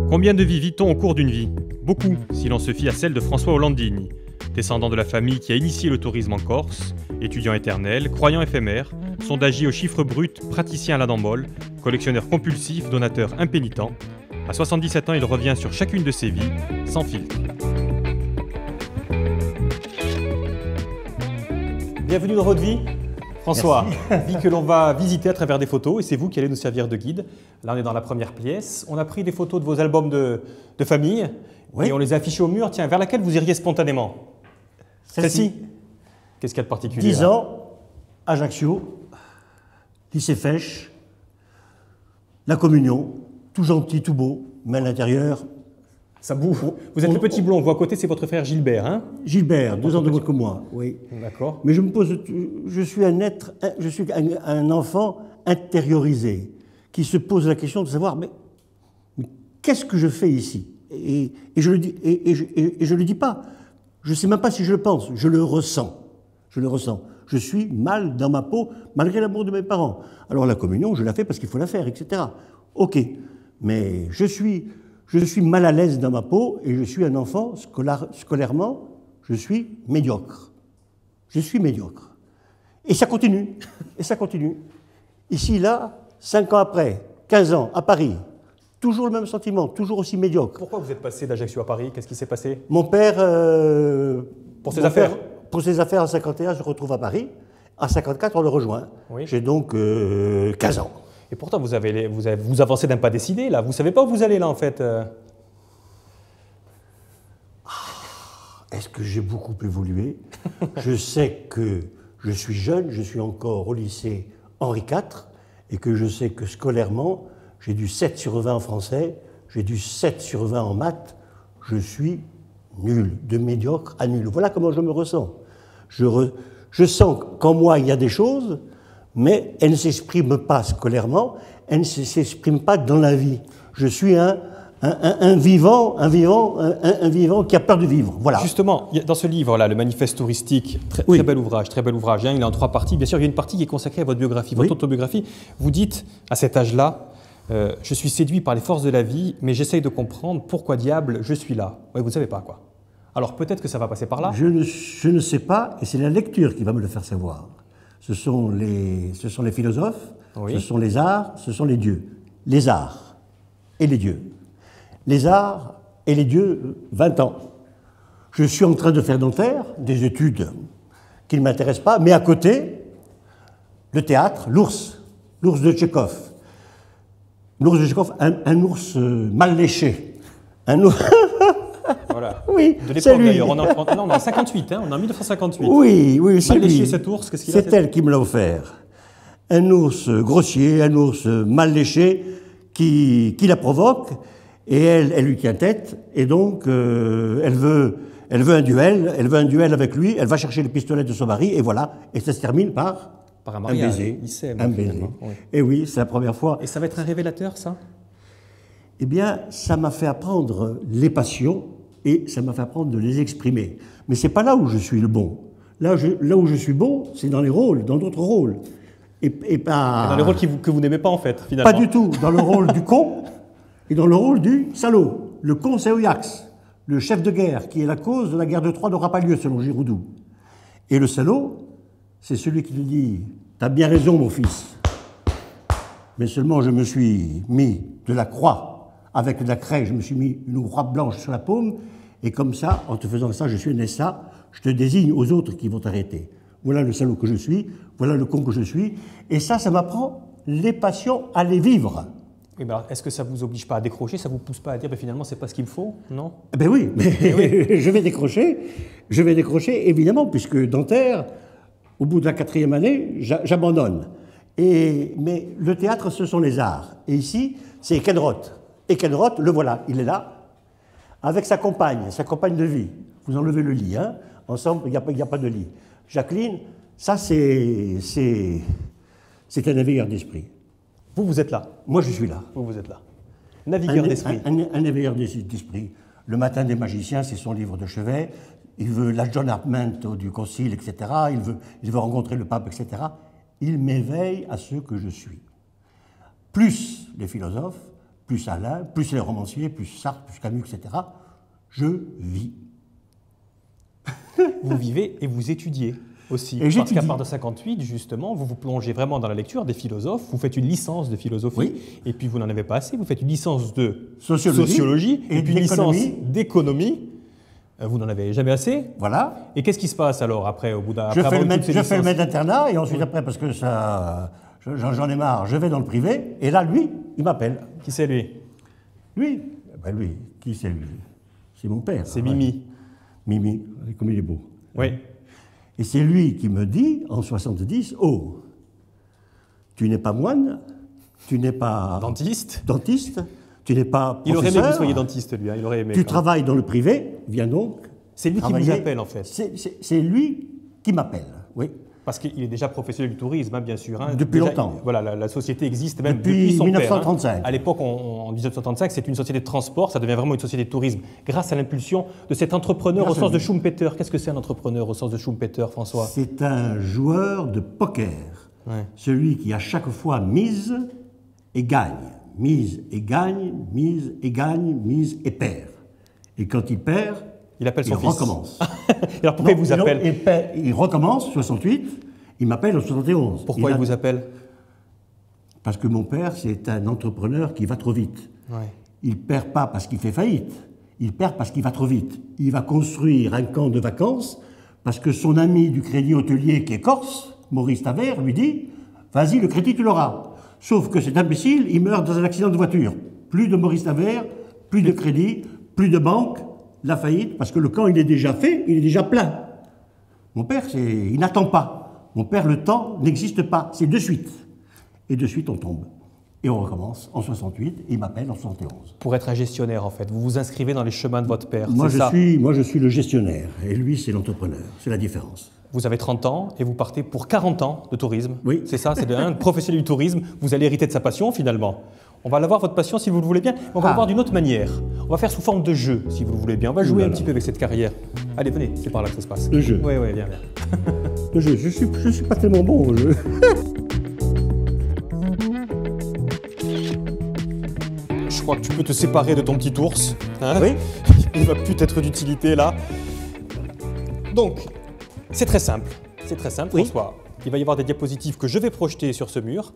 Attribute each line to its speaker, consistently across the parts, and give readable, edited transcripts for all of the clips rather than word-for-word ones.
Speaker 1: Combien de vies vit-on au cours d'une vie? Beaucoup, si l'on se fie à celle de François Hollandigny, descendant de la famille qui a initié le tourisme en Corse, étudiant éternel, croyant éphémère, sondagier aux chiffres bruts, praticien à la dent molle, collectionneur compulsif, donateur impénitent. À 77 ans, il revient sur chacune de ses vies, sans filtre. Bienvenue dans votre vie, François. Vie que l'on va visiter à travers des photos et c'est vous qui allez nous servir de guide. Là, on est dans la première pièce. On a pris des photos de vos albums de famille et on les a affichés au mur. Tiens, vers laquelle vous iriez spontanément? Celle-ci. Qu'est-ce qu'il y a de particulier?
Speaker 2: 10 ans, Ajaccio, lycée Fèche, la communion, tout gentil, tout beau, mais à l'intérieur...
Speaker 1: Ça bouffe. Vous êtes le petit blond, vous à côté, c'est votre frère Gilbert, hein?
Speaker 2: Gilbert, 2 ans de moins que moi, oui.
Speaker 1: D'accord.
Speaker 2: Mais je suis un enfant intériorisé, qui se pose la question de savoir, mais qu'est-ce que je fais ici? Et je le dis pas. Je ne sais même pas si je le pense, je le ressens. Je le ressens. Je suis mal dans ma peau, malgré l'amour de mes parents. Alors la communion, je la fais parce qu'il faut la faire, etc. Ok, mais je suis mal à l'aise dans ma peau et je suis un enfant, scolairement, je suis médiocre. Je suis médiocre. Et ça continue, et ça continue. Ici, là, 5 ans après, 15 ans, à Paris, toujours le même sentiment, toujours aussi médiocre.
Speaker 1: Pourquoi vous êtes passé d'Ajaccio à Paris? Qu'est-ce qui s'est passé?
Speaker 2: Mon père...
Speaker 1: pour ses affaires?
Speaker 2: Pour ses affaires, en 51, je retrouve à Paris. En 54, on le rejoint. Oui. J'ai donc 15 ans.
Speaker 1: Et pourtant, vous avancez d'un pas décidé, là. Vous ne savez pas où vous allez, là, en fait.
Speaker 2: Est-ce que j'ai beaucoup évolué? Je sais que je suis jeune, je suis encore au lycée Henri IV, et que je sais que scolairement, j'ai du 7 sur 20 en français, j'ai du 7 sur 20 en maths, je suis nul, de médiocre à nul. Voilà comment je me ressens. Je sens qu'en moi, il y a des choses, mais elles ne s'expriment pas scolairement, elles ne s'expriment pas dans la vie. Je suis un vivant qui a peur de vivre. Voilà.
Speaker 1: Justement, dans ce livre-là, le manifeste touristique, très bel ouvrage, hein, il est en 3 parties. Bien sûr, il y a une partie qui est consacrée à votre biographie, votre autobiographie. Vous dites, à cet âge-là, je suis séduit par les forces de la vie, mais j'essaye de comprendre pourquoi diable je suis là. Ouais, vous ne savez pas, quoi. Alors peut-être que ça va passer par là.
Speaker 2: Je ne sais pas, et c'est la lecture qui va me le faire savoir. Ce sont les philosophes, ce sont les arts, ce sont les dieux. Les arts et les dieux. Les arts et les dieux, 20 ans. Je suis en train de faire Nanterre, des études qui ne m'intéressent pas, mais à côté, le théâtre, l'ours de Tchekhov. L'ours de Tchekhov, un ours mal léché. Un ours...
Speaker 1: Voilà.
Speaker 2: Oui,
Speaker 1: de l'époque d'ailleurs, on est en 58, hein, on est en 1958.
Speaker 2: Oui, c'est
Speaker 1: mal
Speaker 2: lui.
Speaker 1: Léché cet ours, qu'est-ce qu'il a fait?
Speaker 2: C'est elle qui me l'a offert. Un ours grossier, un ours mal léché, qui la provoque, et elle lui tient tête, et donc elle veut un duel avec lui, elle va chercher le pistolet de son mari, et voilà, et ça se termine par
Speaker 1: un mariage,
Speaker 2: baiser.
Speaker 1: Il s'aime,
Speaker 2: un baiser.
Speaker 1: Oui.
Speaker 2: Et oui, c'est la première fois.
Speaker 1: Et ça va être un révélateur, ça?
Speaker 2: Eh bien, ça m'a fait apprendre les passions, et ça m'a fait apprendre de les exprimer. Mais c'est pas là où je suis le bon. Là où je suis bon, c'est dans les rôles, dans d'autres rôles. Et pas...
Speaker 1: Dans les rôles que vous n'aimez pas, en fait, finalement.
Speaker 2: Pas du tout. Dans le rôle du con et dans le rôle du salaud. Le con, c'est Oyax, le chef de guerre, qui est la cause de la guerre de Troie n'aura pas lieu, selon Giroudou. Et le salaud, c'est celui qui lui dit « T'as bien raison, mon fils. Mais seulement je me suis mis de la croix. Avec de la craie, je me suis mis une croix blanche sur la paume, et comme ça, en te faisant ça, je suis né ça, je te désigne aux autres qui vont t'arrêter. Voilà le salaud que je suis, voilà le con que je suis, et ça m'apprend les passions à les vivre.
Speaker 1: Et ben, est-ce que ça ne vous oblige pas à décrocher, ça ne vous pousse pas à dire finalement c'est pas ce qu'il me faut, non?
Speaker 2: Ben oui, mais je vais décrocher évidemment, puisque Nanterre, au bout de la 4e année, j'abandonne. Mais le théâtre, ce sont les arts, et ici, c'est Ekenroth. Ekenroth, le voilà, il est là, avec sa compagne de vie. Vous enlevez le lit, hein? Ensemble, il n'y a pas de lit. Jacqueline, ça c'est un éveilleur d'esprit.
Speaker 1: Vous êtes là?
Speaker 2: Moi, je suis là.
Speaker 1: Vous êtes là. Navigueur d'esprit.
Speaker 2: Un éveilleur d'esprit. Le matin des magiciens, c'est son livre de chevet. Il veut l'adjournament du concile, etc. Il veut rencontrer le pape, etc. Il m'éveille à ce que je suis. Plus les philosophes, plus Alain, plus les romanciers, plus Sartre, plus Camus, etc. Je vis.
Speaker 1: Vous vivez et vous étudiez aussi.
Speaker 2: Et
Speaker 1: parce
Speaker 2: j'étudie.
Speaker 1: qu'à part de 58, justement, vous vous plongez vraiment dans la lecture des philosophes. Vous faites une licence de philosophie.
Speaker 2: Oui.
Speaker 1: Et puis, vous n'en avez pas assez. Vous faites une licence de
Speaker 2: Sociologie
Speaker 1: et puis une licence
Speaker 2: d'économie.
Speaker 1: d'économie. Vous n'en avez jamais assez.
Speaker 2: Voilà.
Speaker 1: Et qu'est-ce qui se passe alors après, au bout d'un
Speaker 2: Je
Speaker 1: après
Speaker 2: fais le
Speaker 1: avoir eu toutes ces
Speaker 2: maître
Speaker 1: licences
Speaker 2: d'internat et ensuite après, parce que ça, j'en ai marre, je vais dans le privé. Et là, lui, il m'appelle.
Speaker 1: Qui c'est lui?
Speaker 2: Lui, ben lui, qui c'est lui? C'est mon père.
Speaker 1: C'est
Speaker 2: Ouais.
Speaker 1: Mimi.
Speaker 2: Mimi, comme il est beau.
Speaker 1: Oui.
Speaker 2: Et c'est lui qui me dit, en 70, « Oh, tu n'es pas moine, tu n'es pas
Speaker 1: Dentiste.
Speaker 2: dentiste, tu n'es pas
Speaker 1: Il aurait aimé que
Speaker 2: professeur,
Speaker 1: vous soyez dentiste, lui. Hein. Il aurait aimé.
Speaker 2: tu
Speaker 1: quand même.
Speaker 2: travailles dans le privé, viens donc
Speaker 1: C'est lui qui
Speaker 2: travailler.
Speaker 1: vous appelle, en fait.
Speaker 2: C'est lui qui m'appelle, oui.
Speaker 1: Parce qu'il est déjà professionnel du tourisme, hein, bien sûr. Hein.
Speaker 2: Depuis
Speaker 1: Déjà,
Speaker 2: longtemps.
Speaker 1: Voilà, la société existe même
Speaker 2: Depuis
Speaker 1: son
Speaker 2: 1935.
Speaker 1: père. Hein. À l'époque, en 1935, c'est une société de transport, ça devient vraiment une société de tourisme, grâce à l'impulsion de cet entrepreneur
Speaker 2: Grâce
Speaker 1: au
Speaker 2: à
Speaker 1: sens de
Speaker 2: lui.
Speaker 1: Schumpeter. Qu'est-ce que c'est un entrepreneur au sens de Schumpeter, François?
Speaker 2: C'est un joueur de poker,
Speaker 1: Ouais.
Speaker 2: celui qui à chaque fois mise et gagne, mise et gagne, mise et gagne, mise et perd. Et quand il perd,
Speaker 1: Il appelle son
Speaker 2: il
Speaker 1: fils.
Speaker 2: recommence.
Speaker 1: Et alors pourquoi il vous appelle?
Speaker 2: Il recommence, 68, il m'appelle en 71.
Speaker 1: Pourquoi il vous appelle?
Speaker 2: Parce que mon père, c'est un entrepreneur qui va trop vite.
Speaker 1: Ouais.
Speaker 2: Il ne perd pas parce qu'il fait faillite, il perd parce qu'il va trop vite. Il va construire un camp de vacances parce que son ami du crédit hôtelier qui est corse, Maurice Taver, lui dit « Vas-y, le crédit, tu l'auras ». Sauf que cet imbécile, il meurt dans un accident de voiture. Plus de Maurice Taver, plus de crédit, plus de banque, la faillite, parce que le camp, il est déjà fait, il est déjà plein. Mon père, il n'attend pas. Mon père, le temps n'existe pas, c'est de suite. Et de suite, on tombe. Et on recommence en 68, et il m'appelle en 71.
Speaker 1: Pour être un gestionnaire, en fait. Vous vous inscrivez dans les chemins de votre père.
Speaker 2: Moi,
Speaker 1: c'est ça.
Speaker 2: je suis le gestionnaire, et lui, c'est l'entrepreneur. C'est la différence.
Speaker 1: Vous avez 30 ans et vous partez pour 40 ans de tourisme.
Speaker 2: Oui.
Speaker 1: C'est ça, c'est un professionnel du tourisme. Vous allez hériter de sa passion, finalement. On va l'avoir, votre passion, si vous le voulez bien. Mais on va l'avoir d'une autre manière. On va faire sous forme de jeu, si vous le voulez bien. On va jouer un petit peu avec cette carrière. Allez, venez, c'est par là que ça se passe.
Speaker 2: Le jeu.
Speaker 1: Oui, oui, viens, viens.
Speaker 2: Le jeu, je suis pas tellement bon au jeu.
Speaker 1: Je crois que tu peux te séparer de ton petit ours. Hein.
Speaker 2: Oui.
Speaker 1: Il va plus être d'utilité, là. Donc, c'est très simple. C'est très simple,
Speaker 2: Oui.
Speaker 1: François. Il va y avoir des diapositives que je vais projeter sur ce mur.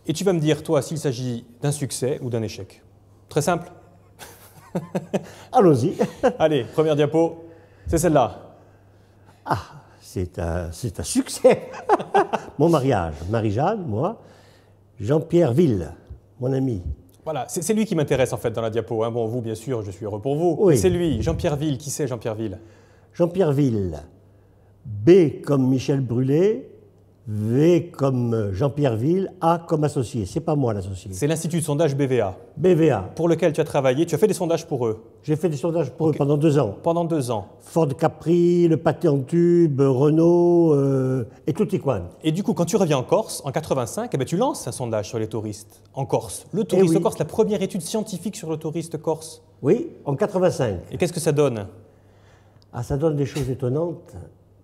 Speaker 1: Et tu vas me dire, toi, s'il s'agit d'un succès ou d'un échec. Très simple.
Speaker 2: Allons-y.
Speaker 1: Allez, première diapo, c'est celle-là.
Speaker 2: Ah, c'est un succès. Mon mariage, Marie-Jeanne, moi, Jean-Pierre Ville, mon ami.
Speaker 1: Voilà, c'est lui qui m'intéresse en fait dans la diapo. Hein. Bon, vous, bien sûr, je suis heureux pour vous.
Speaker 2: Oui.
Speaker 1: Mais c'est lui, Jean-Pierre Ville. Qui c'est Jean-Pierre Ville?
Speaker 2: Jean-Pierre Ville, B comme Michel Brûlé, V comme Jean-Pierre Ville, A comme associé. C'est pas moi l'associé.
Speaker 1: C'est l'Institut de sondage BVA,
Speaker 2: BVA.
Speaker 1: pour lequel tu as travaillé. Tu as fait des sondages pour eux
Speaker 2: J'ai fait des sondages pour eux pendant 2 ans.
Speaker 1: pendant 2 ans.
Speaker 2: Ford Capri, le pâté en tube, Renault et tout y coin.
Speaker 1: Et du coup, quand tu reviens en Corse, en 85, eh ben, tu lances un sondage sur les touristes en Corse. Le touriste
Speaker 2: oui.
Speaker 1: corse, la première étude scientifique sur le touriste corse.
Speaker 2: Oui, en 85.
Speaker 1: Et qu'est-ce que ça donne?
Speaker 2: Ah, ça donne des choses étonnantes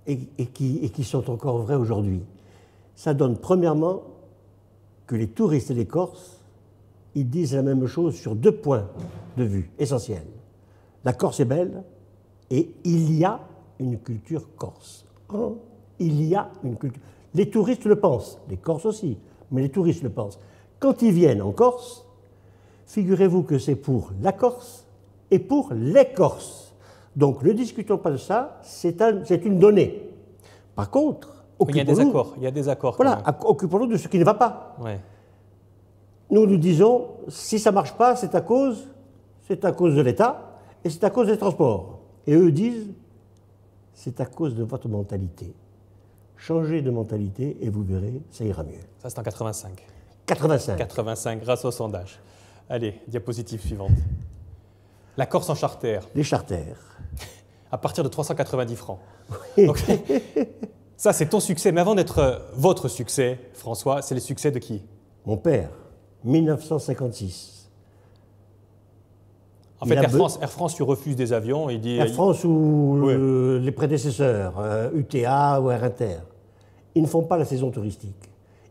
Speaker 2: et qui sont encore vraies aujourd'hui. Ça donne premièrement que les touristes et les Corses, ils disent la même chose sur 2 points de vue essentiels. La Corse est belle et il y a une culture corse. Oh, il y a une culture. Les touristes le pensent, les Corses aussi, mais les touristes le pensent. Quand ils viennent en Corse, figurez-vous que c'est pour la Corse et pour les Corses. Donc ne discutons pas de ça, c'est une donnée. Par contre,
Speaker 1: Il y a des accords. Il y a des accords.
Speaker 2: voilà, occupons-nous de ce qui ne va pas.
Speaker 1: Ouais.
Speaker 2: Nous disons, si ça ne marche pas, c'est à cause de l'État et c'est à cause des transports. Et eux disent, c'est à cause de votre mentalité. Changez de mentalité et vous verrez, ça ira mieux.
Speaker 1: Ça, c'est en 85.
Speaker 2: 85.
Speaker 1: 85, grâce au sondage. Allez, diapositive suivante. La Corse en charter,
Speaker 2: Les charters.
Speaker 1: à partir de 390 francs. Donc, ça, c'est ton succès. Mais avant d'être votre succès, François, c'est le succès de qui?
Speaker 2: Mon père, 1956.
Speaker 1: En fait,
Speaker 2: Il a
Speaker 1: Air France, tu refuses des avions. Il dit,
Speaker 2: Air France ou
Speaker 1: Oui.
Speaker 2: les prédécesseurs, UTA ou Air Inter, ils ne font pas la saison touristique.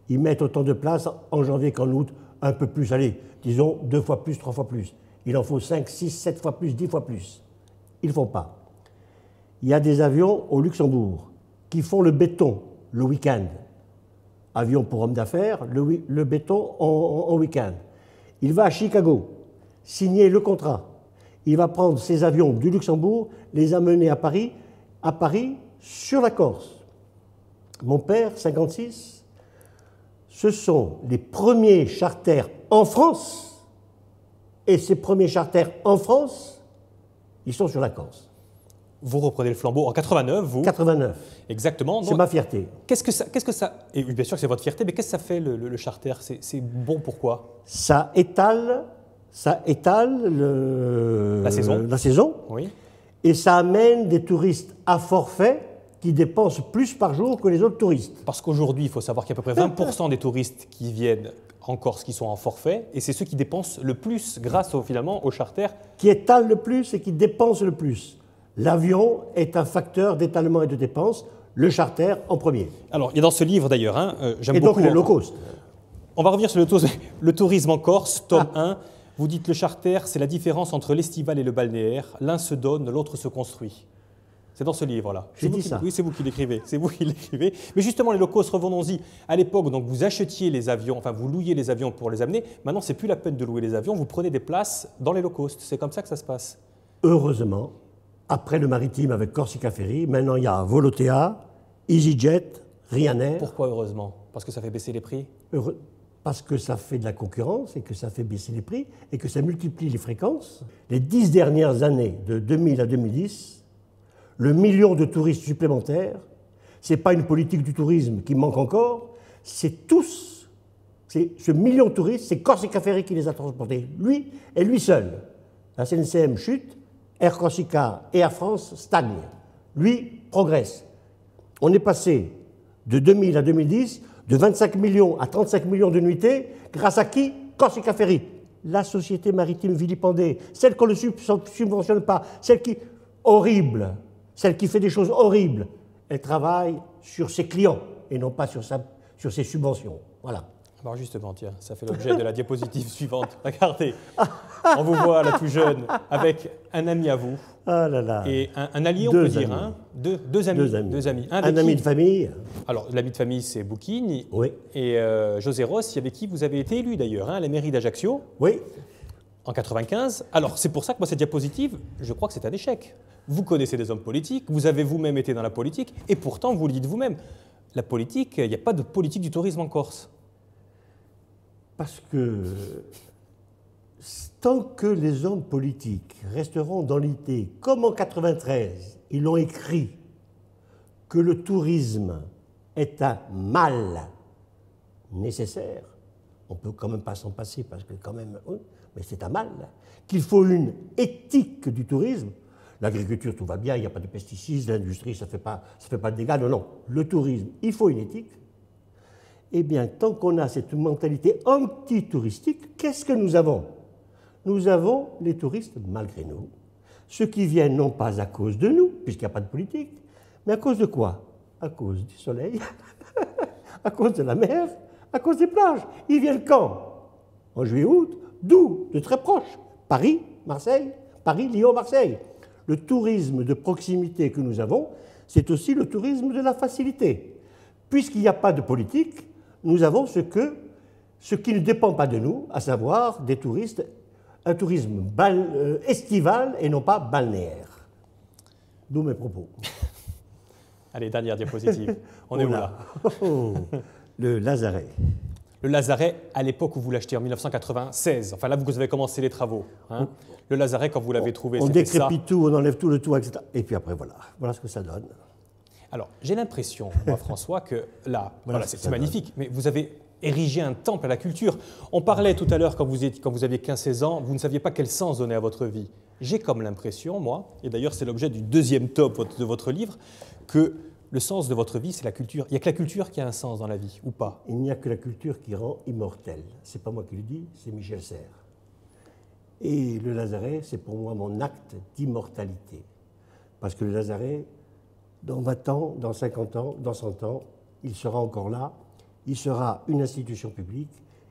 Speaker 2: Ils mettent autant de places en janvier qu'en août, un peu plus, allez, disons 2 fois plus, 3 fois plus. Il en faut 5, 6, 7 fois plus, 10 fois plus. Ils ne font pas. Il y a des avions au Luxembourg qui font le béton le week-end. Avion pour hommes d'affaires, le béton en week-end. Il va à Chicago, signer le contrat. Il va prendre ses avions du Luxembourg, les amener à Paris sur la Corse. Mon père, 56, ce sont les premiers charters en France, et ces premiers charters en France, ils sont sur la Corse.
Speaker 1: Vous reprenez le flambeau en 89, vous
Speaker 2: 89.
Speaker 1: Exactement.
Speaker 2: C'est ma fierté.
Speaker 1: Qu'est-ce que ça... Et oui, bien sûr que c'est votre fierté, mais qu'est-ce que ça fait le charter? C'est bon pourquoi?
Speaker 2: Ça étale la saison,
Speaker 1: oui.
Speaker 2: Et ça amène des touristes à forfait qui dépensent plus par jour que les autres touristes.
Speaker 1: Parce qu'aujourd'hui, il faut savoir qu'il y a à peu près 20% des touristes qui viennent en Corse qui sont en forfait, et c'est ceux qui dépensent le plus grâce finalement au charter.
Speaker 2: Qui étalent le plus et qui dépensent le plus. L'avion est un facteur d'étalement et de dépenses, le charter en premier.
Speaker 1: Alors, il y a dans ce livre d'ailleurs, j'aime
Speaker 2: et
Speaker 1: beaucoup...
Speaker 2: donc les low cost.
Speaker 1: On va revenir sur le tourisme en Corse, tome 1. Vous dites le charter, c'est la différence entre l'estival et le balnéaire. L'un se donne, l'autre se construit. C'est dans ce livre-là.
Speaker 2: J'ai dit ça.
Speaker 1: Oui, c'est vous qui l'écrivez. C'est vous qui l'écrivez. Mais justement, les low cost, revenons-y. À l'époque, donc, vous achetiez les avions, enfin, vous louiez les avions pour les amener. Maintenant, c'est plus la peine de louer les avions. Vous prenez des places dans les low cost. C'est comme ça que ça se passe.
Speaker 2: Heureusement, après le maritime avec Corsica Ferry, maintenant il y a Volotea, EasyJet, Ryanair.
Speaker 1: Pourquoi heureusement? Parce que ça fait baisser les prix?
Speaker 2: Parce que ça fait de la concurrence et que ça fait baisser les prix et que ça multiplie les fréquences. Les 10 dernières années, de 2000 à 2010, le million de touristes supplémentaires, ce n'est pas une politique du tourisme qui manque encore, c'est tous, ce million de touristes, c'est Corsica Ferry qui les a transportés, lui et lui seul. La SNCM chute, Air Corsica et Air France stagnent. Lui progresse. On est passé de 2000 à 2010 de 25 millions à 35 millions de nuitées, grâce à qui? Corsica Ferry. La société maritime vilipendée, celle qu'on ne subventionne pas, celle qui... horrible, celle qui fait des choses horribles. Elle travaille sur ses clients et non pas sur ses subventions. Voilà.
Speaker 1: Alors justement, tiens, ça fait l'objet de la diapositive suivante. Regardez, on vous voit là tout jeune avec un ami à vous.
Speaker 2: Ah là là.
Speaker 1: Et un allié, on peut dire. Hein, deux amis.
Speaker 2: Un ami de famille.
Speaker 1: Alors, l'ami de famille, c'est Bouquin.
Speaker 2: Oui.
Speaker 1: Et José Ross, avec qui vous avez été élu d'ailleurs, à la mairie d'Ajaccio.
Speaker 2: Oui.
Speaker 1: En 95. Alors, c'est pour ça que moi, cette diapositive, je crois que c'est un échec. Vous connaissez des hommes politiques, vous avez vous-même été dans la politique, et pourtant, vous le dites vous-même, la politique, il n'y a pas de politique du tourisme en Corse.
Speaker 2: Parce que tant que les hommes politiques resteront dans l'idée, comme en 93, ils l'ont écrit, que le tourisme est un mal nécessaire, on ne peut quand même pas s'en passer, parce que quand même, oui, mais c'est un mal, qu'il faut une éthique du tourisme. L'agriculture, tout va bien, il n'y a pas de pesticides, l'industrie, ça ne fait pas de dégâts, non. Le tourisme, il faut une éthique. Eh bien, tant qu'on a cette mentalité anti-touristique, qu'est-ce que nous avons? Nous avons les touristes malgré nous. Ceux qui viennent non pas à cause de nous, puisqu'il n'y a pas de politique, mais à cause de quoi? À cause du soleil, à cause de la mer, à cause des plages. Ils viennent quand? En juillet-août, d'où? De très proche. Paris, Marseille, Paris, Lyon, Marseille. Le tourisme de proximité que nous avons, c'est aussi le tourisme de la facilité. Puisqu'il n'y a pas de politique, nous avons ce qui ne dépend pas de nous, à savoir des touristes, un tourisme estival et non pas balnéaire. D'où mes propos.
Speaker 1: Allez, dernière diapositive. On est où là?
Speaker 2: Le Lazaret.
Speaker 1: Le Lazaret, à l'époque où vous l'achetez en 1996, enfin là vous avez commencé les travaux. Hein. Le Lazaret, quand vous l'avez trouvé,
Speaker 2: on
Speaker 1: c'était ça.
Speaker 2: On décrépite tout, on enlève tout le toit, etc. Et puis après, voilà ce que ça donne.
Speaker 1: Alors, j'ai l'impression, moi, François, que là, voilà, c'est magnifique, mais vous avez érigé un temple à la culture. On parlait tout à l'heure, quand vous aviez 15-16 ans, vous ne saviez pas quel sens donner à votre vie. J'ai comme l'impression, moi, et d'ailleurs c'est l'objet du deuxième tome de votre livre, que le sens de votre vie, c'est la culture. Il n'y a que la culture qui a un sens dans la vie, ou pas?
Speaker 2: Il n'y a que la culture qui rend immortel. Ce n'est pas moi qui le dis, c'est Michel Serres. Et le Lazaret, c'est pour moi mon acte d'immortalité. Parce que le Lazaret, dans 20 ans, dans 50 ans, dans 100 ans, il sera encore là, il sera une institution publique,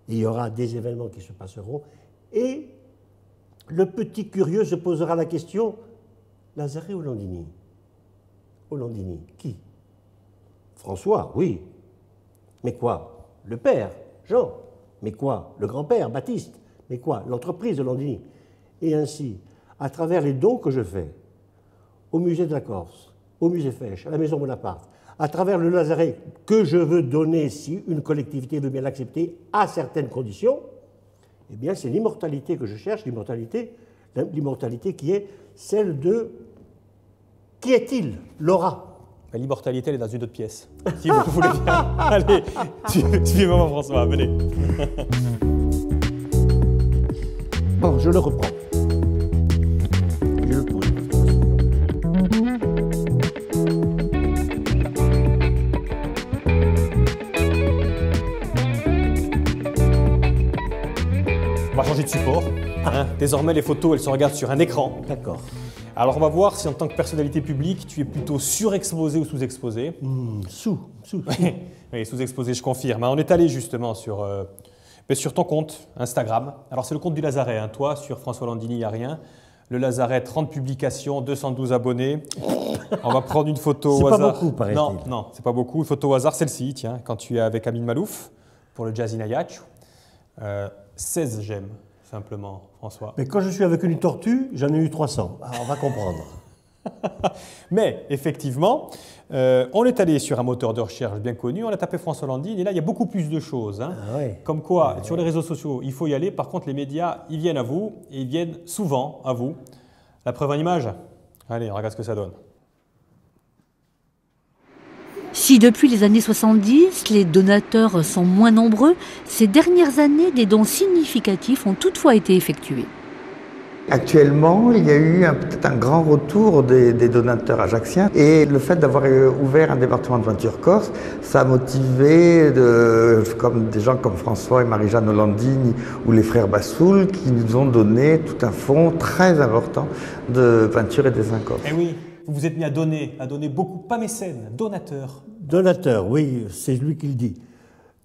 Speaker 2: Et il y aura des événements qui se passeront. Et le petit curieux se posera la question, Lazaret ou Landini? Au Landini, qui? François, oui. Mais quoi? Le père, Jean. Mais quoi? Le grand-père, Baptiste. Mais quoi? L'entreprise de Landini. Et ainsi, à travers les dons que je fais au musée de la Corse, au musée Fesch, à la Maison Bonaparte, à travers le Lazaret que je veux donner, si une collectivité veut bien l'accepter, à certaines conditions, eh bien c'est l'immortalité que je cherche, l'immortalité qui est celle de qui est-il? Laura.
Speaker 1: L'immortalité, elle est dans une autre pièce. Si vous voulez bien. Allez, suivez-moi François, venez.
Speaker 2: Bon, je le reprends. Je le prends.
Speaker 1: On va changer de support. Hein. Désormais, les photos, elles se regardent sur un écran.
Speaker 2: D'accord.
Speaker 1: Alors, on va voir si en tant que personnalité publique, tu es plutôt surexposé ou sous-exposé. Oui, sous-exposé, je confirme. On est allé justement sur ton compte Instagram. Alors, c'est le compte du Lazaret. Hein. Toi, sur François Landini, il n'y a rien. Le Lazaret, 30 publications, 212 abonnés. On va prendre une photo au hasard.
Speaker 2: C'est pas beaucoup, paraît-il.
Speaker 1: Non, c'est pas beaucoup. Une photo au hasard, celle-ci, tiens, quand tu es avec Amin Malouf pour le Jazz in Ayach. 16 j'aime, simplement, François.
Speaker 2: Mais quand je suis avec une tortue, j'en ai eu 300. Alors, on va comprendre.
Speaker 1: Mais effectivement, on est allé sur un moteur de recherche bien connu, on a tapé François Landini, et là, il y a beaucoup plus de choses. Hein.
Speaker 2: Ah ouais.
Speaker 1: Comme quoi, sur les réseaux sociaux, il faut y aller. Par contre, les médias, ils viennent à vous, et ils viennent souvent à vous. La preuve en image? Allez, on regarde ce que ça donne.
Speaker 3: Si depuis les années 70, les donateurs sont moins nombreux, ces dernières années, des dons significatifs ont toutefois été effectués.
Speaker 4: Actuellement, il y a eu peut-être un grand retour des donateurs ajacciens et le fait d'avoir ouvert un département de peinture corse, ça a motivé comme des gens comme François et Marie-Jeanne Landini ou les frères Bassoul qui nous ont donné tout un fonds très important de peinture et dessin corse.
Speaker 1: Eh oui, vous vous êtes mis à donner beaucoup, pas mécène, donateur.
Speaker 2: Donateur, oui, c'est lui qui le dit.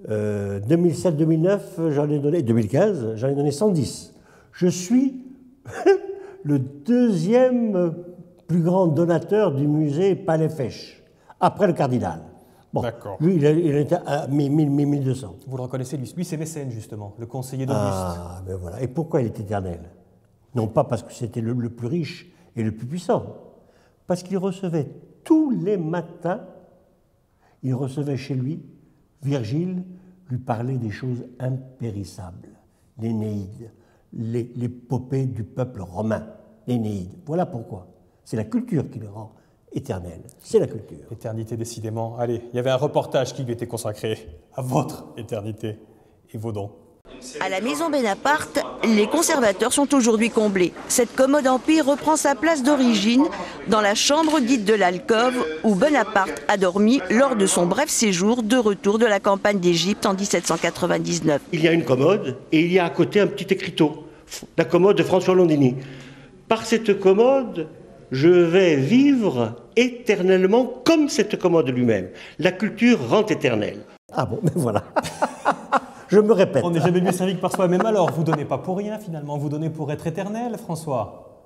Speaker 2: 2007-2009, j'en ai donné, 2015, j'en ai donné 110. Je suis le deuxième plus grand donateur du musée Palais Fesch, après le cardinal. Bon,
Speaker 1: d'accord.
Speaker 2: Lui, il était à 1200.
Speaker 1: Vous le reconnaissez, lui c'est mécène justement, le conseiller d'Auguste.
Speaker 2: Ah, ben voilà. Et pourquoi il est éternel? Non pas parce que c'était le plus riche et le plus puissant, parce qu'il recevait tous les matins, il recevait chez lui, Virgile lui parlait des choses impérissables, l'Énéide, l'épopée du peuple romain, l'Énéide. Voilà pourquoi. C'est la culture qui le rend éternel. C'est la culture.
Speaker 1: Éternité, décidément. Allez, il y avait un reportage qui lui était consacré à votre éternité et vos dons.
Speaker 5: À la maison Bonaparte, les conservateurs sont aujourd'hui comblés. Cette commode empire reprend sa place d'origine dans la chambre dite de l'alcôve où Bonaparte a dormi lors de son bref séjour de retour de la campagne d'Égypte en 1799.
Speaker 2: Il y a une commode et il y a à côté un petit écriteau, la commode de François Landini. Par cette commode, je vais vivre éternellement comme cette commode lui-même. La culture rend éternelle. Ah bon, mais voilà. Je me répète.
Speaker 1: On n'est jamais mieux servi que par soi-même. Alors, vous donnez pas pour rien finalement, vous donnez pour être éternel, François.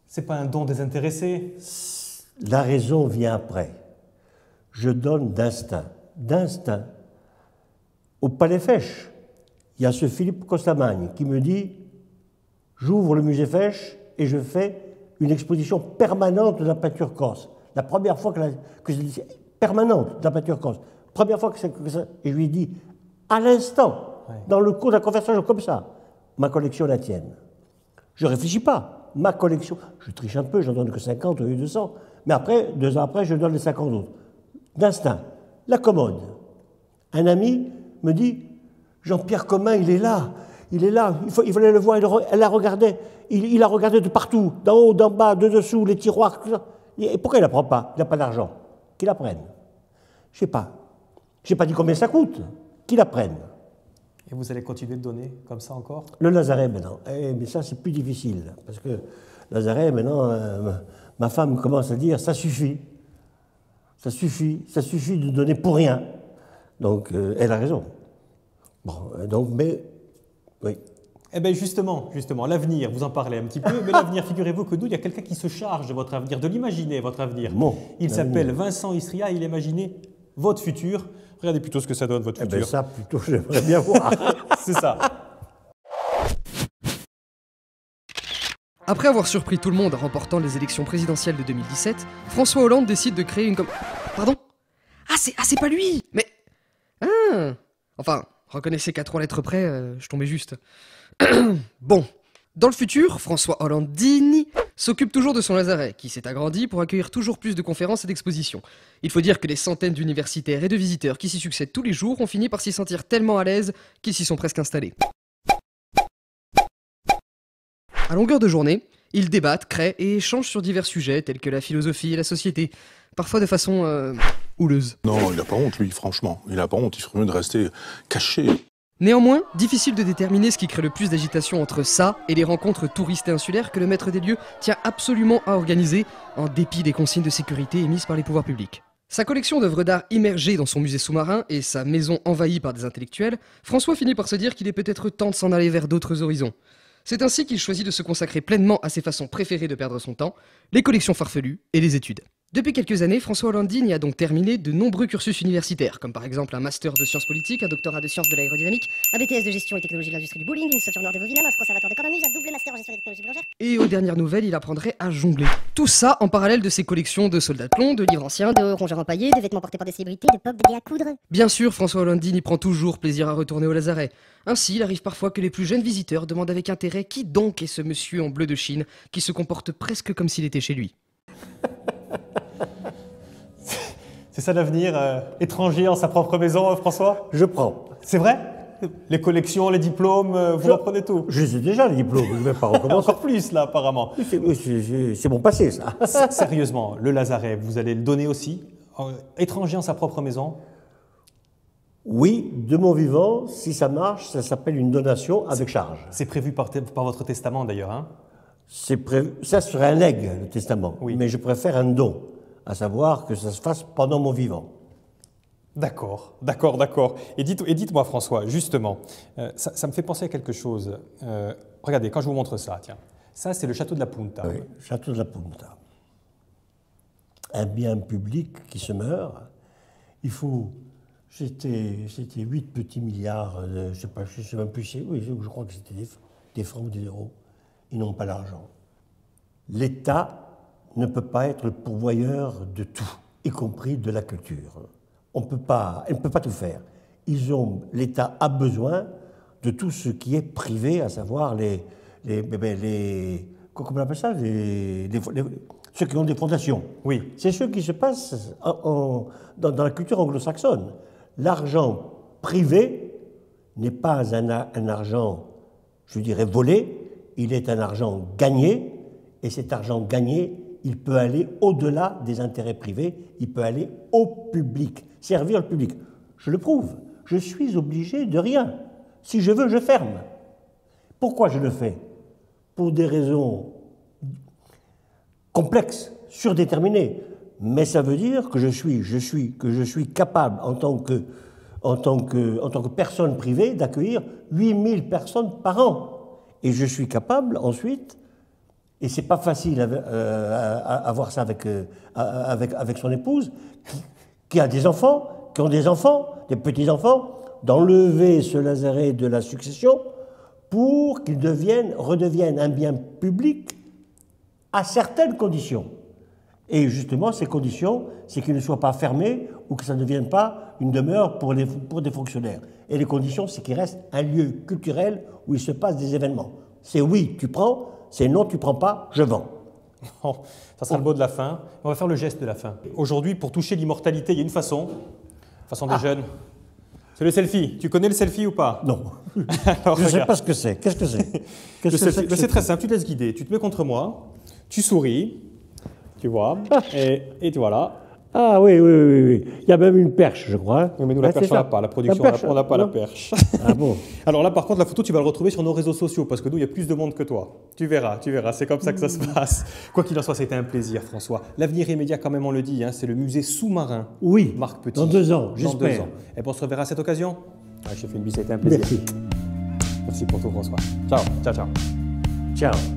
Speaker 1: C'est pas un don désintéressé.
Speaker 2: La raison vient après. Je donne d'instinct. D'instinct. Au Palais Fesch, il y a ce Philippe Costamagne qui me dit « J'ouvre le musée Fesch et je fais une exposition permanente de la peinture corse. » La première fois que je dis permanente de la peinture corse. Première fois que ça. Et je lui dis à l'instant, dans le cours de la conversation comme ça, ma collection la tienne. Je ne réfléchis pas. Ma collection, je triche un peu, j'en donne que 50 au lieu de 100. Mais après, 2 ans après, je donne les 50 autres. D'instinct. La commode. Un ami me dit, Jean-Pierre Commun, il est là. Il est là. Il fallait le voir. Elle la regardait. Il la regardait de partout. D'en haut, d'en bas, de dessous, les tiroirs. Tout ça. Et pourquoi il ne la prend pas? Il n'a pas d'argent. Qu'il la prenne. Je ne sais pas. Je n'ai pas dit combien ça coûte. Qu'il la prenne.
Speaker 1: Et vous allez continuer de donner comme ça encore?
Speaker 2: Le Lazaret maintenant. Mais ça, c'est plus difficile. Parce que Lazaret, maintenant, ma femme commence à dire, ça suffit. Ça suffit de donner pour rien. Donc, elle a raison. Bon, donc, mais, oui.
Speaker 1: Eh bien justement, l'avenir, vous en parlez un petit peu, mais l'avenir, figurez-vous que nous, il y a quelqu'un qui se charge de votre avenir, de l'imaginer, votre avenir. Il s'appelle Vincent Istria, il imaginait votre futur. Regardez plutôt ce que ça donne, votre futur.
Speaker 2: Eh bien ça, plutôt, j'aimerais bien voir.
Speaker 1: C'est ça.
Speaker 6: Après avoir surpris tout le monde en remportant les élections présidentielles de 2017, François Hollande décide de créer une Pardon ? Ah, c'est pas lui ! Mais... Ah ! Enfin, reconnaissez qu'à 3 lettres près, je tombais juste. Bon. Dans le futur, François Hollandini s'occupe toujours de son lazaret, qui s'est agrandi pour accueillir toujours plus de conférences et d'expositions. Il faut dire que les centaines d'universitaires et de visiteurs qui s'y succèdent tous les jours ont fini par s'y sentir tellement à l'aise qu'ils s'y sont presque installés. À longueur de journée, ils débattent, créent et échangent sur divers sujets tels que la philosophie et la société, parfois de façon houleuse.
Speaker 7: Non, il a pas honte, lui, franchement. Il a pas honte, il ferait mieux de rester caché.
Speaker 6: Néanmoins, difficile de déterminer ce qui crée le plus d'agitation entre ça et les rencontres touristes et insulaires que le maître des lieux tient absolument à organiser, en dépit des consignes de sécurité émises par les pouvoirs publics. Sa collection d'œuvres d'art immergées dans son musée sous-marin et sa maison envahie par des intellectuels, François finit par se dire qu'il est peut-être temps de s'en aller vers d'autres horizons. C'est ainsi qu'il choisit de se consacrer pleinement à ses façons préférées de perdre son temps, les collections farfelues et les études. Depuis quelques années, François Hollandini a donc terminé de nombreux cursus universitaires, comme par exemple un master de sciences politiques, un doctorat de sciences de l'aérodynamique,
Speaker 8: un BTS de gestion et technologie de l'industrie du bowling, une sauture nord de Vauvinam, un conservatoire de cornemuse, un double master en gestion des technologies boulangères.
Speaker 6: Et aux dernières nouvelles, il apprendrait à jongler. Tout ça en parallèle de ses collections de soldats de plomb, de livres anciens,
Speaker 8: De rongeurs empaillés, de vêtements portés par des célébrités, de pop, de dés à coudre.
Speaker 6: Bien sûr, François Hollandini prend toujours plaisir à retourner au lazaret. Ainsi, il arrive parfois que les plus jeunes visiteurs demandent avec intérêt qui donc est ce monsieur en bleu de Chine qui se comporte presque comme s'il était chez lui.
Speaker 1: C'est ça l'avenir, étranger en sa propre maison, François?
Speaker 2: Je prends.
Speaker 1: C'est vrai? Les collections, les diplômes, vous reprenez tout?
Speaker 2: Je sais déjà les diplômes, je ne vais pas recommencer.
Speaker 1: Encore plus là, apparemment.
Speaker 2: C'est mon passé, ça.
Speaker 1: Sérieusement, le lazaret, vous allez le donner aussi? Étranger en sa propre maison?
Speaker 2: Oui, de mon vivant, si ça marche, ça s'appelle une donation avec charge.
Speaker 1: C'est prévu par votre testament d'ailleurs, hein?
Speaker 2: Ça serait un legs, le testament,
Speaker 1: oui.
Speaker 2: Mais je préfère un don, à savoir que ça se fasse pendant mon vivant.
Speaker 1: D'accord. Et dites-moi, François, justement, ça me fait penser à quelque chose. Regardez, quand je vous montre ça, tiens. Ça, c'est le château de la Punta.
Speaker 2: Oui, château de la Punta. Un bien public qui se meurt. Il faut... C'était 8 petits milliards, je ne sais même plus, oui, je crois que c'était des francs ou des euros. Ils n'ont pas l'argent. L'État ne peut pas être le pourvoyeur de tout, y compris de la culture. Elle ne peut pas tout faire. L'État a besoin de tout ce qui est privé, à savoir comment on appelle ça, ceux qui ont des fondations.
Speaker 1: Oui.
Speaker 2: C'est ce qui se passe dans la culture anglo-saxonne. L'argent privé n'est pas un argent, je dirais, volé, il est un argent gagné, et cet argent gagné, il peut aller au-delà des intérêts privés, il peut aller au public, servir le public. Je le prouve, je suis obligé de rien. Si je veux, je ferme. Pourquoi je le fais? Pour des raisons complexes, surdéterminées. Mais ça veut dire que je suis capable, en tant que personne privée, d'accueillir 8000 personnes par an. Et je suis capable ensuite, et c'est pas facile à voir ça avec son épouse, qui a des enfants, qui ont des enfants, des petits-enfants, d'enlever ce lazaret de la succession pour qu'il redevienne un bien public à certaines conditions. Et justement, ces conditions, c'est qu'il ne soit pas fermé ou que ça ne devienne pas une demeure pour des fonctionnaires. Et les conditions, c'est qu'il reste un lieu culturel où il se passe des événements. C'est oui, tu prends, c'est non, tu prends pas, je vends.
Speaker 1: Bon, ça sera le mot de la fin. On va faire le geste de la fin. Aujourd'hui, pour toucher l'immortalité, il y a une façon des jeunes. C'est le selfie. Tu connais le selfie ou pas?
Speaker 2: Non.
Speaker 1: Alors,
Speaker 2: je ne sais pas ce que c'est. Qu'est-ce que c'est?
Speaker 1: C'est très simple. Tu te laisses guider. Tu te mets contre moi. Tu souris. Tu vois. Et tu voilà.
Speaker 2: Ah oui. Il y a même une perche, je crois.
Speaker 1: Oui, mais nous, la perche, on n'a pas. La production, on n'a pas la perche.
Speaker 2: Ah bon?
Speaker 1: Alors là, par contre, la photo, tu vas le retrouver sur nos réseaux sociaux, parce que nous, il y a plus de monde que toi. Tu verras. C'est comme ça que ça se passe. Quoi qu'il en soit, c'était un plaisir, François. L'avenir immédiat, quand même, on le dit, hein, c'est le musée sous-marin.
Speaker 2: Oui,
Speaker 1: Marc Petit.
Speaker 2: dans 2 ans, j'espère.
Speaker 1: Et on se reverra à cette occasion.
Speaker 9: Ouais, je te fais une bise, ça a été un plaisir.
Speaker 2: Merci.
Speaker 9: Merci pour tout, François. Ciao, ciao, ciao.
Speaker 2: Ciao.